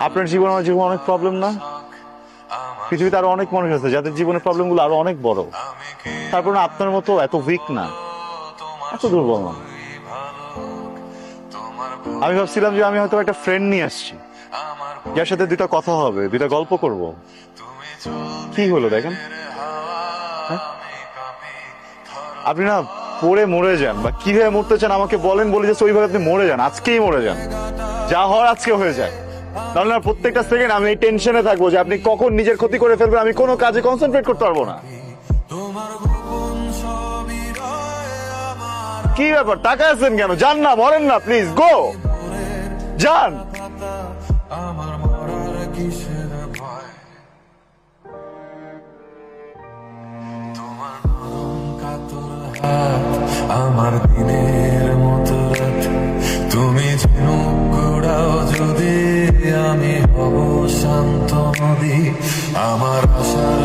আপনার জীবন আমার জীবন অনেক প্রবলেম না? পৃথিবীতে আরো অনেক মানুষ আছে যাদের জীবনের প্রবলেম গুলো আরো অনেক বড়, তারপর না আপনার মতো এত উইক না, এত দুর্বল না। আমি ভাবছিলাম যে আমি হয়তো একটা ফ্রেন্ড নিয়ে আসছি যার সাথে দুইটা কথা হবে, দুইটা গল্প করব। কি হলো দেখেন, হ্যাঁ? আপনি না পড়ে মরে যান বা কিভাবে মরতে চান আমাকে বলেন, বলে যে ওইভাবে আপনি মরে যান, আজকেই মরে যান, যা হওয়ার আজকে হয়ে যায়। তাহলে না প্রত্যেকটা সেকেন্ড আমি এই টেনশনে থাকবো যে আপনি কখন নিজের ক্ষতি করে ফেলবেন, আমি কোনো কাজে কনসেন্ট্রেট করতে পারবো না। কি ব্যাপার, টাকা আছেন কেন? যান না, মরেন না, প্লিজ গো, যান। আমার দিনের মতো রাত, তুমি ঝিনুক গুড়াও যদি, আমি হব শান্ত নদী। আমার আশার